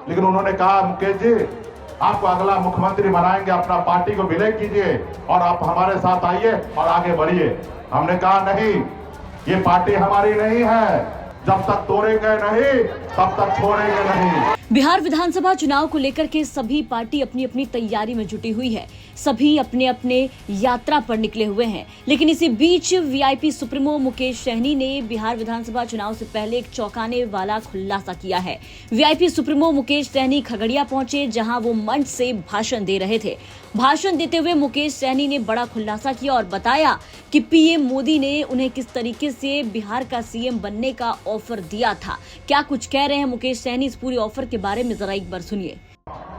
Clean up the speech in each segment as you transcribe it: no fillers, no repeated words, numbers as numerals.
लेकिन उन्होंने कहा मुकेश जी आपको अगला मुख्यमंत्री बनाएंगे, अपना पार्टी को विलय कीजिए और आप हमारे साथ आइए और आगे बढ़िए। हमने कहा नहीं, ये पार्टी हमारी नहीं है, जब तक तोड़ेंगे नहीं तब तक छोड़ेंगे नहीं। बिहार विधानसभा चुनाव को लेकर के सभी पार्टी अपनी अपनी तैयारी में जुटी हुई है, सभी अपने अपने यात्रा पर निकले हुए हैं। लेकिन इसी बीच वीआईपी सुप्रीमो मुकेश सहनी ने बिहार विधानसभा चुनाव से पहले एक चौंकाने वाला खुलासा किया है। वीआईपी सुप्रीमो मुकेश सहनी खगड़िया पहुंचे, जहां वो मंच से भाषण दे रहे थे। भाषण देते हुए मुकेश सहनी ने बड़ा खुलासा किया और बताया कि पीएम मोदी ने उन्हें किस तरीके से बिहार का सीएम बनने का ऑफर दिया था। क्या कुछ कह रहे हैं मुकेश सहनी इस पूरी ऑफर के बारे में, जरा एक बार सुनिए।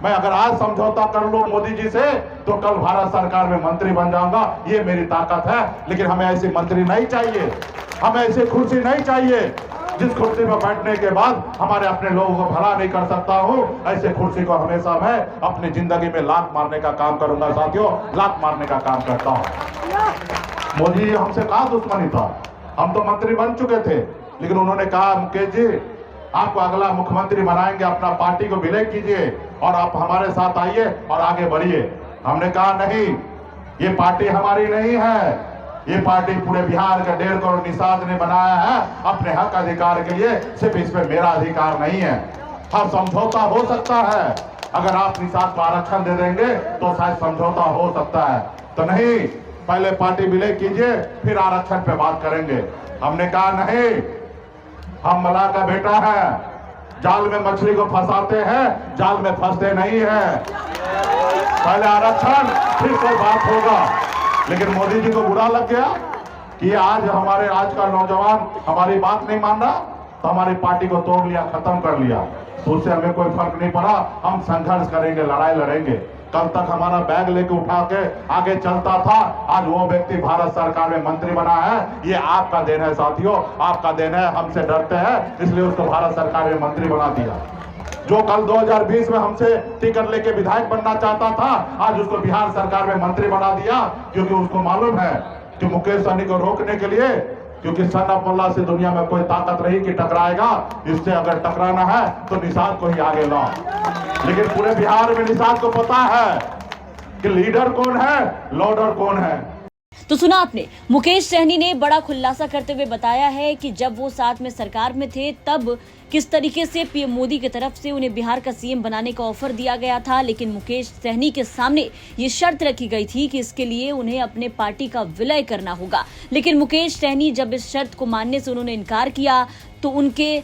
मैं अगर आज समझौता कर लूं मोदी जी से तो कल भारत सरकार में मंत्री बन जाऊंगा, ये मेरी ताकत है। लेकिन हमें ऐसी मंत्री नहीं चाहिए, हमें ऐसी कुर्सी नहीं चाहिए जिस कुर्सी पर बैठने के बाद हमारे अपने लोगों को भला नहीं कर सकता हूं। ऐसे कुर्सी को हमेशा मैं अपनी जिंदगी में लात मारने का काम करूंगा। साथियों, लात मारने का काम करता हूं। मोदी जी हमसे कहा दुश्मनी था, हम तो मंत्री बन चुके थे, लेकिन उन्होंने कहा मुकेश जी आपको अगला मुख्यमंत्री बनाएंगे, अपना पार्टी को विलय कीजिए और आप हमारे साथ आइए और आगे बढ़िए। हमने कहा नहीं, ये पार्टी हमारी नहीं है, ये पार्टी पूरे बिहार के 1.5 करोड़ निषाद ने बनाया है अपने हक अधिकार के लिए। सिर्फ इस पे मेरा अधिकार नहीं है। हर समझौता हो सकता है, अगर आप निषाद को आरक्षण दे देंगे तो शायद समझौता हो सकता है, तो नहीं, पहले पार्टी विलय कीजिए फिर आरक्षण पे बात करेंगे। हमने कहा नहीं, हम मलाह का बेटा है, जाल में मछली को फंसाते हैं, जाल में फंसते नहीं है। पहले आरक्षण फिर कोई बात होगा। लेकिन मोदी जी को बुरा लग गया कि आज का नौजवान हमारी बात नहीं मान रहा, तो हमारी पार्टी को तोड़ लिया, खत्म कर लिया। तो उससे हमें कोई फर्क नहीं पड़ा, हम संघर्ष करेंगे, लड़ाई लड़ेंगे। कल तक हमारा बैग लेके उठा के आगे चलता था, आज वो व्यक्ति भारत सरकार में मंत्री बना है। ये आपका देन है साथियों, आपका देन है। हमसे डरते हैं इसलिए उसको भारत सरकार में मंत्री बना दिया। जो कल 2020 में हमसे टिकट लेके विधायक बनना चाहता था, आज उसको बिहार सरकार में मंत्री बना दिया, क्योंकि उसको मालूम है कि मुकेश सहनी को रोकने के लिए, क्योंकि सन ऑफ अल्लाह से दुनिया में कोई ताकत रही कि टकराएगा, इससे अगर टकराना है तो निषाद को ही आगे लाओ। लेकिन पूरे बिहार में निषाद को पता है कि लीडर कौन है, लोडर कौन है। तो सुना आपने, मुकेश सहनी ने बड़ा खुलासा करते हुए बताया है कि जब वो साथ में सरकार में थे तब किस तरीके से पीएम मोदी की तरफ से उन्हें बिहार का सीएम बनाने का ऑफर दिया गया था। लेकिन मुकेश सहनी के सामने ये शर्त रखी गई थी कि इसके लिए उन्हें अपने पार्टी का विलय करना होगा। लेकिन मुकेश सहनी जब इस शर्त को मानने से उन्होंने इनकार किया तो उनके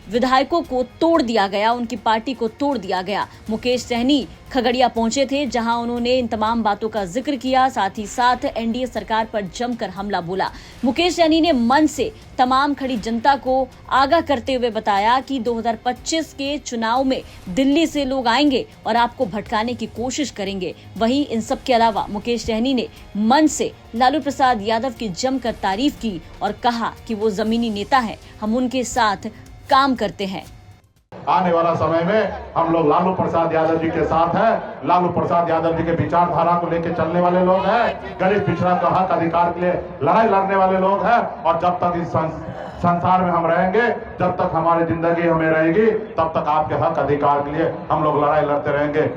विधायकों को तोड़ दिया गया, उनकी पार्टी को तोड़ दिया गया। मुकेश सहनी खगड़िया पहुंचे थे, जहां उन्होंने इन तमाम बातों का जिक्र किया, साथ ही साथ एनडीए सरकार पर जमकर हमला बोला। मुकेश सहनी ने मन से तमाम खड़ी जनता को आगाह करते हुए बताया कि 2025 के चुनाव में दिल्ली से लोग आएंगे और आपको भटकाने की कोशिश करेंगे। वहीं इन सब के अलावा मुकेश सहनी ने मन से लालू प्रसाद यादव की जमकर तारीफ की और कहा कि वो जमीनी नेता है, हम उनके साथ काम करते हैं। आने वाला समय में हम लोग लालू प्रसाद यादव जी के साथ हैं। लालू प्रसाद यादव जी के विचारधारा को लेकर चलने वाले लोग हैं, गरीब पिछड़ा का हक अधिकार के लिए लड़ाई लड़ने वाले लोग हैं। और जब तक इस संसार में हम रहेंगे, जब तक हमारी जिंदगी हमें रहेगी, तब तक आपके हक अधिकार के लिए हम लोग लड़ाई लड़ते रहेंगे।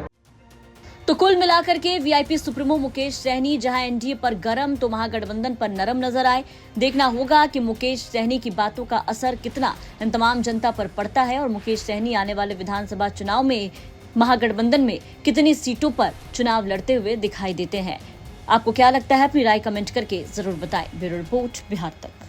तो कुल मिलाकर के वीआईपी सुप्रीमो मुकेश सहनी जहां एनडीए पर गरम तो महागठबंधन पर नरम नजर आए। देखना होगा कि मुकेश सहनी की बातों का असर कितना इन तमाम जनता पर पड़ता है और मुकेश सहनी आने वाले विधानसभा चुनाव में महागठबंधन में कितनी सीटों पर चुनाव लड़ते हुए दिखाई देते हैं। आपको क्या लगता है, अपनी राय कमेंट करके जरूर बताएं। ब्यूरो रिपोर्ट, बिहार तक।